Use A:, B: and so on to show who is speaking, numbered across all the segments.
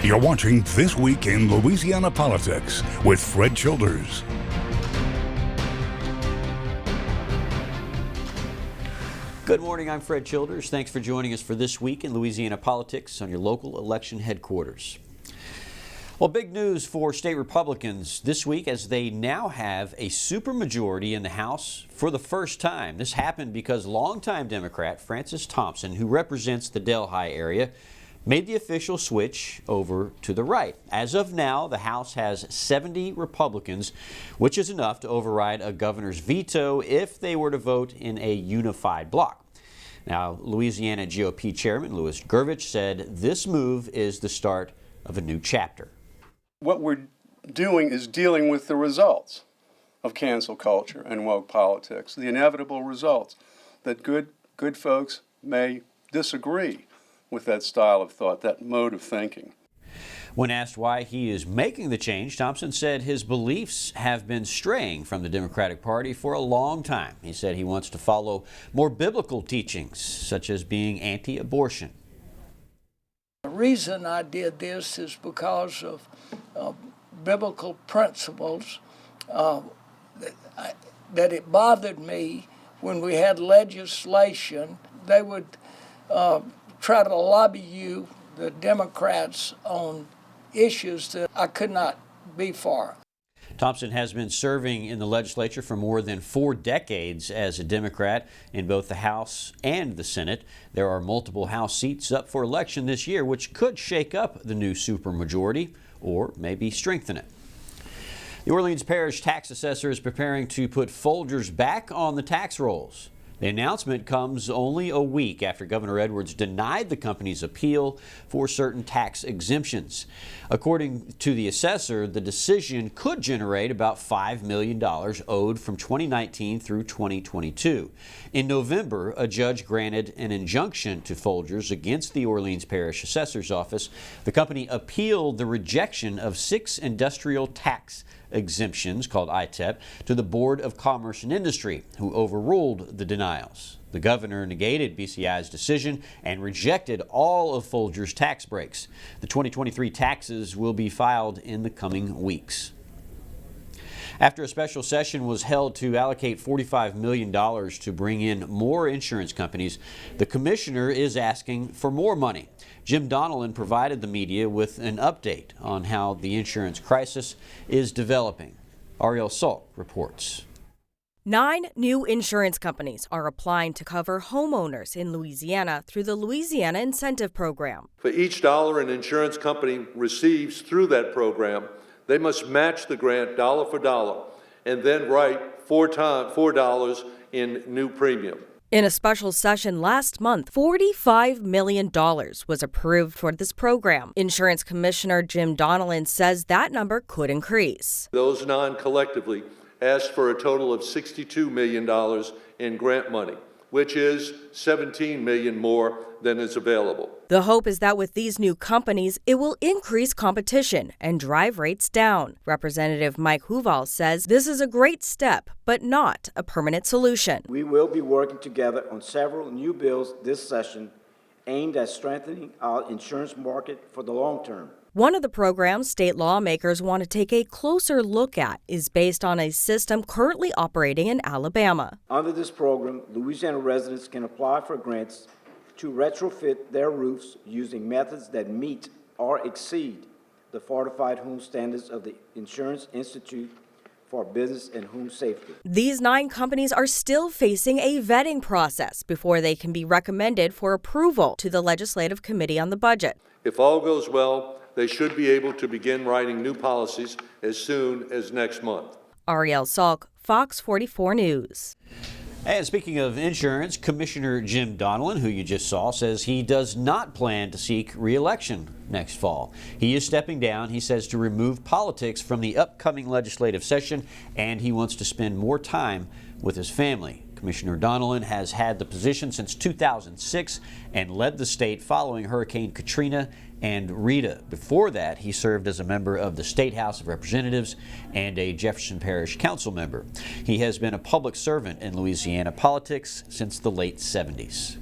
A: You're watching This Week in Louisiana Politics with Fred Childers.
B: Good morning, I'm Fred Childers. Thanks for joining us for This Week in Louisiana Politics on your local election headquarters. Well, big news for state Republicans this week as they now have a supermajority in the House for the first time. This happened because longtime Democrat Francis Thompson, who represents the Delhi area, made the official switch over to the right. As of now, the House has 70 Republicans, which is enough to override a governor's veto if they were to vote in a unified bloc. Now, Louisiana GOP Chairman Louis Gervich said this move is the start of a new chapter.
C: What we're doing is dealing with the results of cancel culture and woke politics, the inevitable results that good folks may disagree with that style of thought, that mode of thinking.
B: When asked why he is making the change, Thompson said his beliefs have been straying from the Democratic Party for a long time. He said he wants to follow more biblical teachings, such as being anti-abortion.
D: The reason I did this is because of biblical principles, that it bothered me when we had legislation. They would try to lobby you, the Democrats, on issues that I could not be for.
B: Thompson has been serving in the legislature for more than 4 decades as a Democrat in both the House and the Senate. There are multiple House seats up for election this year, which could shake up the new supermajority or maybe strengthen it. The Orleans Parish tax assessor is preparing to put Folgers back on the tax rolls. The announcement comes only a week after Governor Edwards denied the company's appeal for certain tax exemptions. According to the assessor, the decision could generate about $5 million owed from 2019 through 2022. In November, a judge granted an injunction to Folgers against the Orleans Parish Assessor's Office. The company appealed the rejection of 6 industrial tax exemptions, called ITEP, to the Board of Commerce and Industry, who overruled the denials. The governor negated BCI's decision and rejected all of Folgers' tax breaks. The 2023 taxes will be filed in the coming weeks. After a special session was held to allocate $45 million to bring in more insurance companies, the commissioner is asking for more money. Jim Donnellan provided the media with an update on how the insurance crisis is developing. Ariel Salk reports.
E: 9 new insurance companies are applying to cover homeowners in Louisiana through the Louisiana Incentive Program.
F: For each dollar an insurance company receives through that program, they must match the grant dollar for dollar and then write $4 in new premium.
E: In a special session last month, $45 million was approved for this program. Insurance Commissioner Jim Donnellan says that number could increase.
F: Those 9 collectively asked for a total of $62 million in grant money, which is $17 million more than is available.
E: The hope is that with these new companies, it will increase competition and drive rates down. Representative Mike Huval says this is a great step, but not a permanent solution.
G: We will be working together on several new bills this session aimed at strengthening our insurance market for the long term.
E: One of the programs state lawmakers want to take a closer look at is based on a system currently operating in Alabama.
G: Under this program, Louisiana residents can apply for grants to retrofit their roofs using methods that meet or exceed the fortified home standards of the Insurance Institute for Business and Home Safety.
E: These 9 companies are still facing a vetting process before they can be recommended for approval to the Legislative Committee on the Budget.
F: If all goes well, they should be able to begin writing new policies as soon as next month.
E: Ariel Salk, Fox 44 News.
B: And speaking of insurance, Commissioner Jim Donnellan, who you just saw, says he does not plan to seek re-election next fall. He is stepping down, he says, to remove politics from the upcoming legislative session, and he wants to spend more time with his family. Commissioner Donnellan has had the position since 2006 and led the state following Hurricane Katrina and Rita. Before that, he served as a member of the State House of Representatives and a Jefferson Parish Council member. He has been a public servant in Louisiana politics since the late 70s.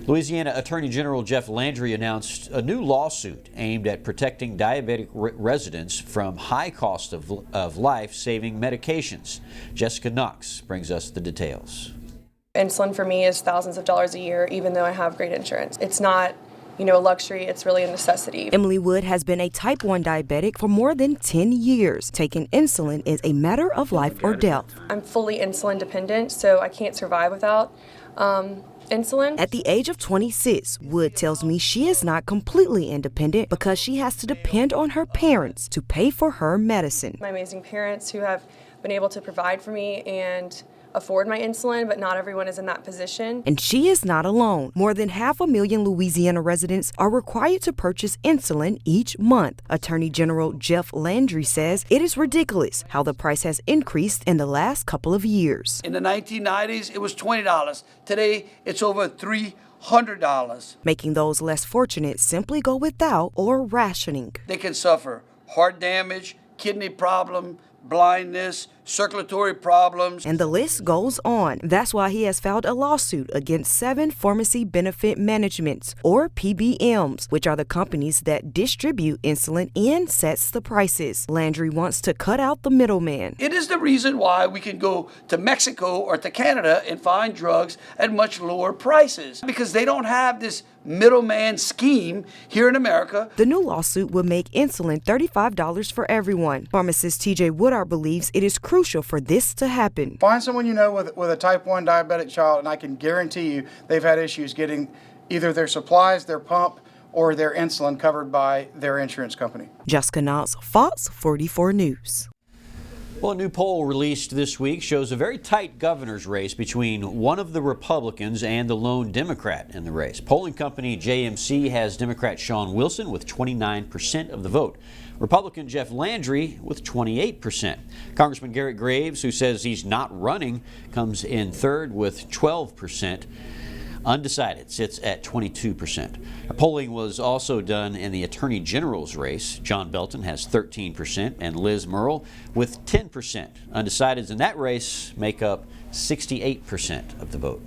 B: Louisiana Attorney General Jeff Landry announced a new lawsuit aimed at protecting diabetic residents from high cost of life-saving medications. Jessica Knox brings us the details.
H: Insulin for me is thousands of dollars a year, even though I have great insurance. It's not, a luxury, it's really a necessity.
E: Emily Wood has been a type 1 diabetic for more than 10 years. Taking insulin is a matter of life or death.
H: I'm fully insulin dependent, so I can't survive without insulin.
E: At the age of 26, Wood tells me she is not completely independent because she has to depend on her parents to pay for her medicine.
H: My amazing parents who have been able to provide for me and afford my insulin, but not everyone is in that position.
E: And she is not alone. More than 500,000 Louisiana residents are required to purchase insulin each month. Attorney General Jeff Landry says it is ridiculous how the price has increased in the last couple of years.
I: In the 1990s, it was $20. Today, it's over $300.
E: Making those less fortunate simply go without or rationing.
I: They can suffer heart damage, kidney problem, blindness, circulatory problems.
E: And the list goes on. That's why he has filed a lawsuit against 7 pharmacy benefit managements, or PBMs, which are the companies that distribute insulin and sets the prices. Landry wants to cut out the middleman.
I: It is the reason why we can go to Mexico or to Canada and find drugs at much lower prices, because they don't have this middleman scheme here in America.
E: The new lawsuit will make insulin $35 for everyone. Pharmacist TJ Woodard believes it is crucial for this to happen.
J: Find someone you know with a type 1 diabetic child, and I can guarantee you they've had issues getting either their supplies, their pump, or their insulin covered by their insurance company.
E: Jessica Knox, Fox 44 News.
B: Well, a new poll released this week shows a very tight governor's race between one of the Republicans and the lone Democrat in the race. Polling company JMC has Democrat Sean Wilson with 29% of the vote. Republican Jeff Landry with 28%. Congressman Garrett Graves, who says he's not running, comes in third with 12%. Undecided sits at 22%. Polling was also done in the Attorney General's race. John Belton has 13% and Liz Murrill with 10%. Undecideds in that race make up 68% of the vote.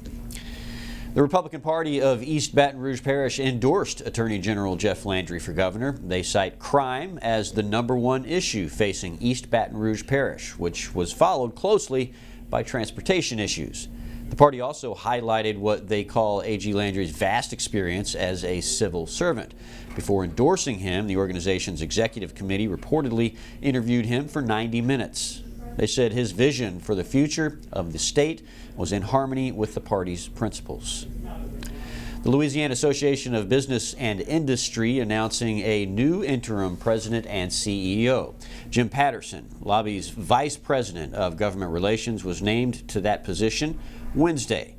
B: The Republican Party of East Baton Rouge Parish endorsed Attorney General Jeff Landry for governor. They cite crime as the #1 issue facing East Baton Rouge Parish, which was followed closely by transportation issues. The party also highlighted what they call A.G. Landry's vast experience as a civil servant. Before endorsing him, the organization's executive committee reportedly interviewed him for 90 minutes. They said his vision for the future of the state was in harmony with the party's principles. The Louisiana Association of Business and Industry announcing a new interim president and CEO. Jim Patterson, Lobby's vice president of government relations, was named to that position Wednesday.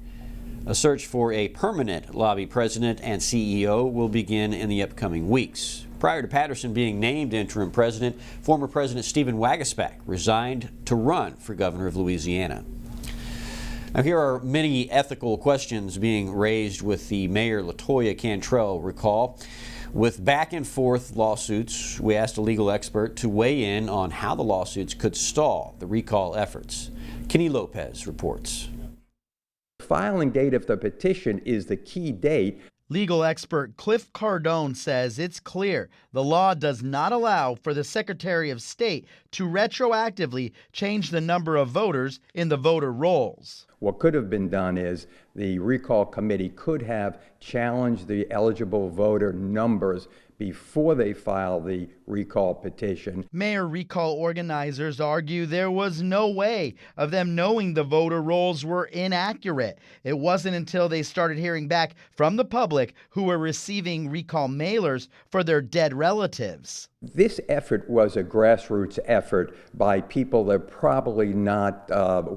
B: A search for a permanent Lobby president and CEO will begin in the upcoming weeks. Prior to Patterson being named interim president, former President Stephen Waguespack resigned to run for governor of Louisiana. Now, here are many ethical questions being raised with the Mayor LaToya Cantrell recall. With back and forth lawsuits, we asked a legal expert to weigh in on how the lawsuits could stall the recall efforts. Kenny Lopez reports.
K: Filing date of the petition is the key date.
L: Legal expert Cliff Cardone says it's clear the law does not allow for the Secretary of State to retroactively change the number of voters in the voter rolls.
K: What could have been done is the recall committee could have challenged the eligible voter numbers before they file the recall petition.
L: Mayor recall organizers argue there was no way of them knowing the voter rolls were inaccurate. It wasn't until they started hearing back from the public who were receiving recall mailers for their dead relatives.
K: This effort was a grassroots effort by people that are probably not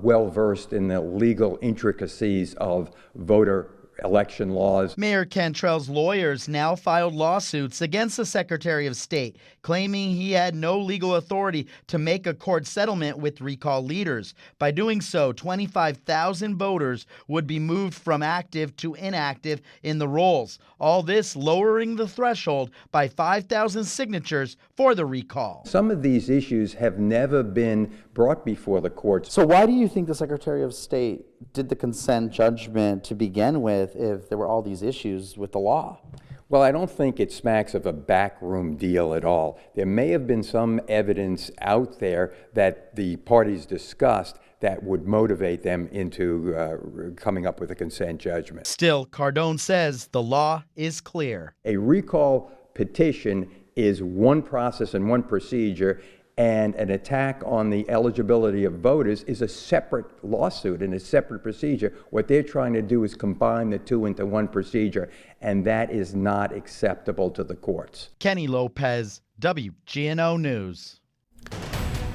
K: well-versed in the legal intricacies of voter election laws.
L: Mayor Cantrell's lawyers now filed lawsuits against the Secretary of State, claiming he had no legal authority to make a court settlement with recall leaders. By doing so, 25,000 voters would be moved from active to inactive in the rolls. All this lowering the threshold by 5,000 signatures for the recall.
K: Some of these issues have never been brought before the courts.
M: So why do you think the Secretary of State did the consent judgment to begin with if there were all these issues with the law?
K: Well, I don't think it smacks of a backroom deal at all. There may have been some evidence out there that the parties discussed that would motivate them into coming up with a consent judgment.
L: Still, Cardone says the law is clear.
K: A recall petition is one process and one procedure, and an attack on the eligibility of voters is a separate lawsuit and a separate procedure. What they're trying to do is combine the two into one procedure, and that is not acceptable to the courts.
L: Kenny Lopez, WGNO News.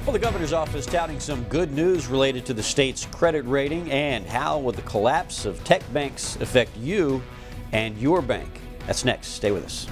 B: Well, the governor's office touting some good news related to the state's credit rating and how will the collapse of tech banks affect you and your bank. That's next. Stay with us.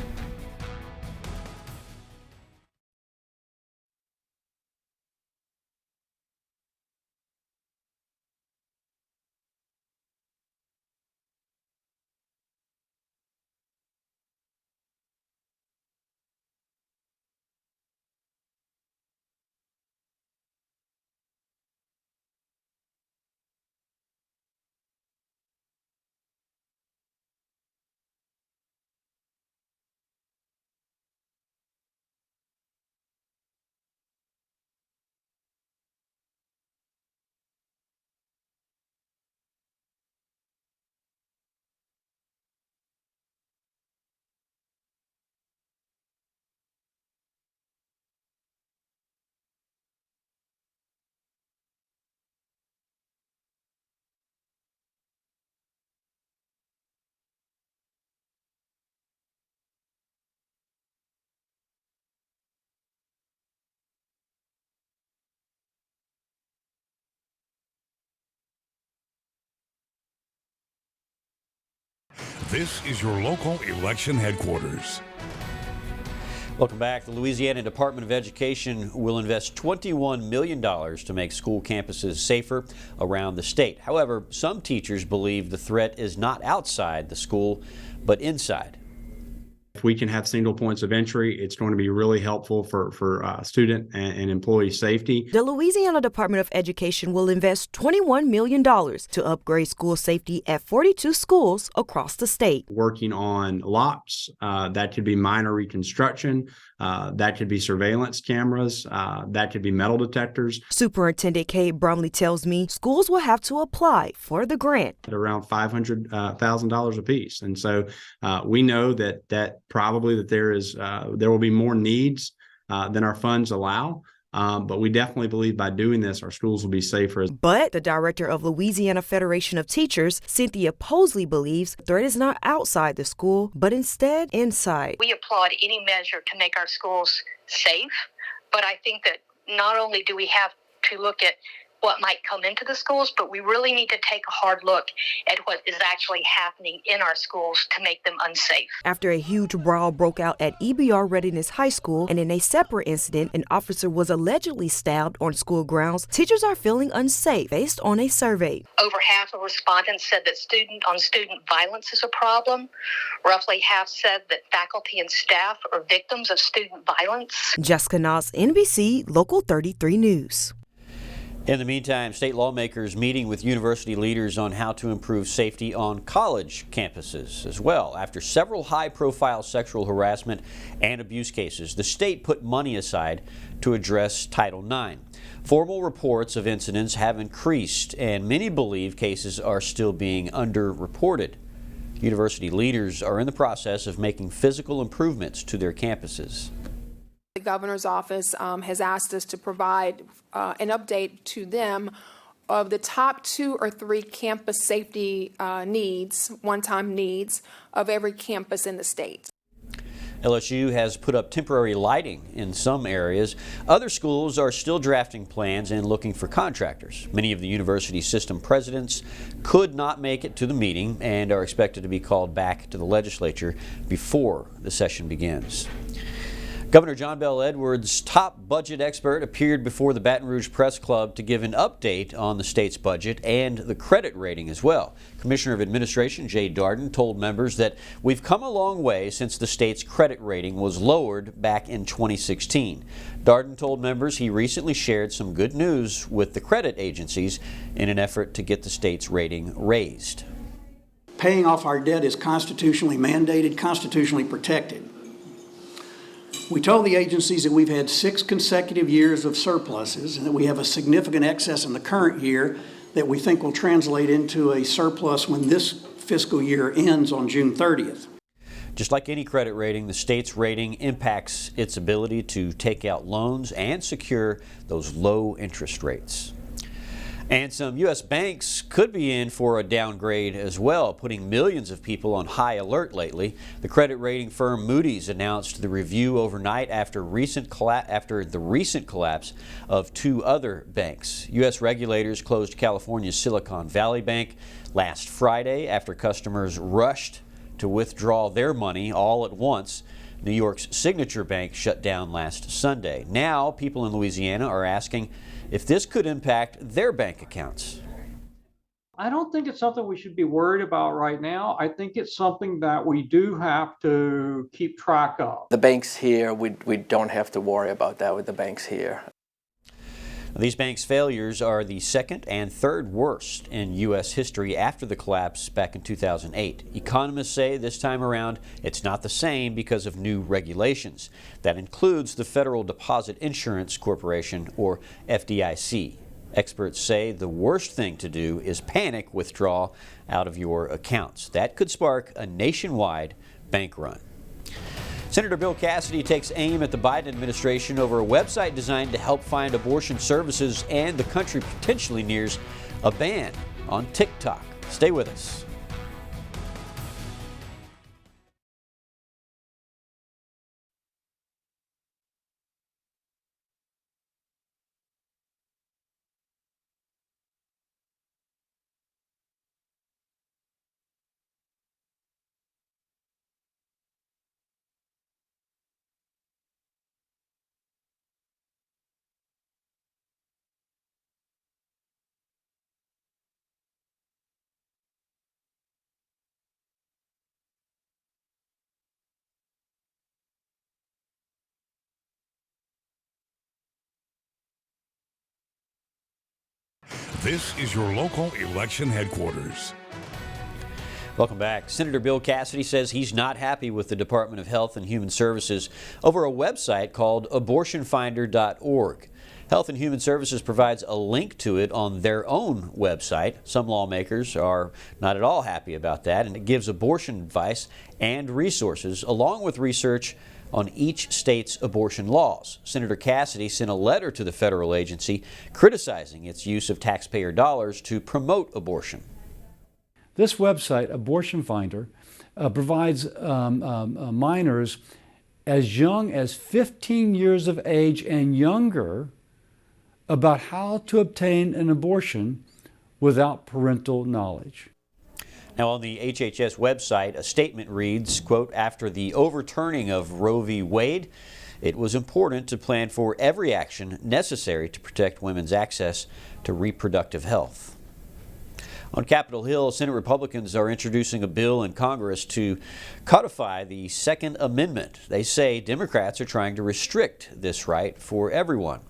A: This is your local election headquarters.
B: Welcome back. The Louisiana Department of Education will invest $21 million to make school campuses safer around the state. However, some teachers believe the threat is not outside the school, but inside.
N: If we can have single points of entry, it's going to be really helpful for student and employee safety.
E: The Louisiana Department of Education will invest $21 million to upgrade school safety at 42 schools across the state.
N: Working on locks, that could be minor reconstruction, that could be surveillance cameras, that could be metal detectors.
E: Superintendent Kate Bromley tells me schools will have to apply for the grant.
N: At around $500,000 apiece. And so we know that probably there will be more needs than our funds allow. But we definitely believe by doing this, our schools will be safer.
E: But the director of Louisiana Federation of Teachers, Cynthia Posley, believes the threat is not outside the school, but instead inside.
O: We applaud any measure to make our schools safe, but I think that not only do we have to look at what might come into the schools, but we really need to take a hard look at what is actually happening in our schools to make them unsafe.
E: After a huge brawl broke out at EBR Readiness High School, and in a separate incident, an officer was allegedly stabbed on school grounds, teachers are feeling unsafe based on a survey.
O: Over half of respondents said that student-on-student violence is a problem. Roughly half said that faculty and staff are victims of student violence.
E: Jessica Knox, NBC Local 33 News.
B: In the meantime, state lawmakers meeting with university leaders on how to improve safety on college campuses as well. After several high-profile sexual harassment and abuse cases, the state put money aside to address Title IX. Formal reports of incidents have increased, and many believe cases are still being underreported. University leaders are in the process of making physical improvements to their campuses.
P: The governor's office has asked us to provide an update to them of the top 2 or 3 campus safety needs, one-time needs, of every campus in the state.
B: LSU has put up temporary lighting in some areas. Other schools are still drafting plans and looking for contractors. Many of the university system presidents could not make it to the meeting and are expected to be called back to the legislature before the session begins. Governor John Bel Edwards' top budget expert appeared before the Baton Rouge Press Club to give an update on the state's budget and the credit rating as well. Commissioner of Administration Jay Darden told members that we've come a long way since the state's credit rating was lowered back in 2016. Darden told members he recently shared some good news with the credit agencies in an effort to get the state's rating raised.
Q: Paying off our debt is constitutionally mandated, constitutionally protected. We told the agencies that we've had 6 consecutive years of surpluses and that we have a significant excess in the current year that we think will translate into a surplus when this fiscal year ends on June 30th.
B: Just like any credit rating, the state's rating impacts its ability to take out loans and secure those low interest rates. And some U.S. banks could be in for a downgrade as well, putting millions of people on high alert lately. The credit rating firm Moody's announced the review overnight after the recent collapse of 2 other banks. U.S. regulators closed California's Silicon Valley Bank last Friday after customers rushed to withdraw their money all at once. New York's Signature Bank shut down last Sunday. Now, people in Louisiana are asking if this could impact their bank accounts.
R: I don't think it's something we should be worried about right now. I think it's something that we do have to keep track of.
S: The banks here, we don't have to worry about that with the banks here.
B: These banks' failures are the second and third worst in U.S. history after the collapse back in 2008. Economists say this time around it's not the same because of new regulations. That includes the Federal Deposit Insurance Corporation, or FDIC. Experts say the worst thing to do is panic withdrawal out of your accounts. That could spark a nationwide bank run. Senator Bill Cassidy takes aim at the Biden administration over a website designed to help find abortion services, and the country potentially nears a ban on TikTok. Stay with us.
A: This is your local election headquarters.
B: Welcome back. Senator Bill Cassidy says he's not happy with the Department of Health and Human Services over a website called abortionfinder.org. Health and Human Services provides a link to it on their own website. Some lawmakers are not at all happy about that, and it gives abortion advice and resources along with research on each state's abortion laws. Senator Cassidy sent a letter to the federal agency criticizing its use of taxpayer dollars to promote abortion.
T: This website, Abortion Finder, provides minors as young as 15 years of age and younger about how to obtain an abortion without parental knowledge.
B: Now, on the HHS website, a statement reads, quote, "After the overturning of Roe v. Wade, it was important to plan for every action necessary to protect women's access to reproductive health." On Capitol Hill, Senate Republicans are introducing a bill in Congress to codify the Second Amendment. They say Democrats are trying to restrict this right for everyone.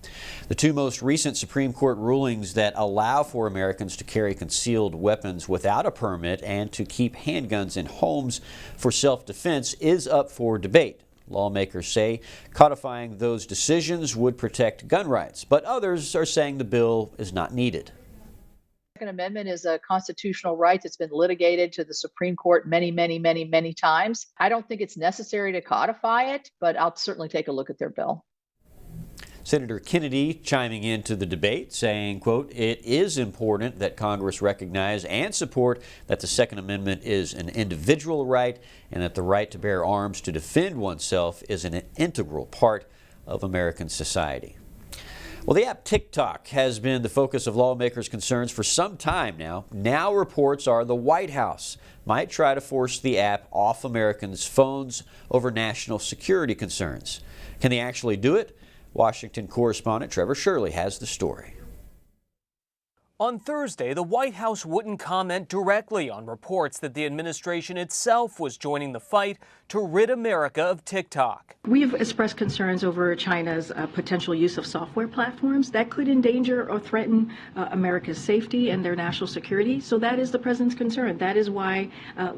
B: The 2 most recent Supreme Court rulings that allow for Americans to carry concealed weapons without a permit and to keep handguns in homes for self-defense is up for debate. Lawmakers say codifying those decisions would protect gun rights, but others are saying the bill is not needed.
U: Second Amendment is a constitutional right that's been litigated to the Supreme Court many times. I don't think it's necessary to codify it, but I'll certainly take a look at their bill.
B: Senator Kennedy chiming into the debate saying, quote, "It is important that Congress recognize and support that the Second Amendment is an individual right and that the right to bear arms to defend oneself is an integral part of American society." Well, the app TikTok has been the focus of lawmakers' concerns for some time now. Now reports are the White House might try to force the app off Americans' phones over national security concerns. Can they actually do it? Washington correspondent Trevor Shirley has the story.
C: On Thursday, the White House wouldn't comment directly on reports that the administration itself was joining the fight to rid America of TikTok.
V: We've expressed concerns over China's potential use of software platforms that could endanger or threaten America's safety and their national security. So that is the president's concern. That is why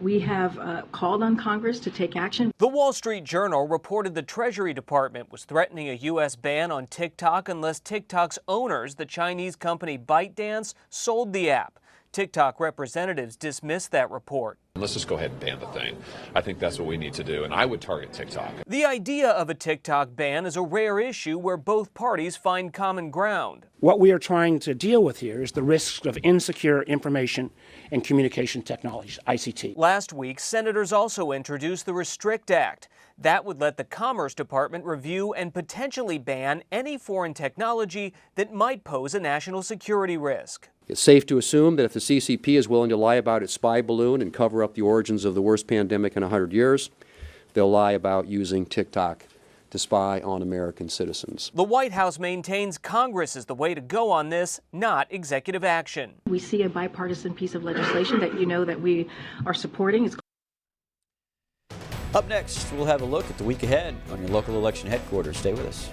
V: we have called on Congress to take action.
C: The Wall Street Journal reported the Treasury Department was threatening a U.S. ban on TikTok unless TikTok's owners, the Chinese company ByteDance, sold the app. TikTok representatives dismissed that report.
W: Let's just go ahead and ban the thing. I think that's what we need to do, and I would target TikTok.
C: The idea of a TikTok ban is a rare issue where both parties find common ground.
X: What we are trying to deal with here is the risks of insecure information and communication technologies, ICT.
C: Last week, senators also introduced the Restrict Act. That would let the Commerce Department review and potentially ban any foreign technology that might pose a national security risk.
Y: It's safe to assume that if the CCP is willing to lie about its spy balloon and cover up the origins of the worst pandemic in 100 years, they'll lie about using TikTok to spy on American citizens.
C: The White House maintains Congress is the way to go on this, not executive action.
V: We see a bipartisan piece of legislation that you know that we are supporting. It's
B: Up next, we'll have a look at the week ahead on your local election headquarters. Stay with us.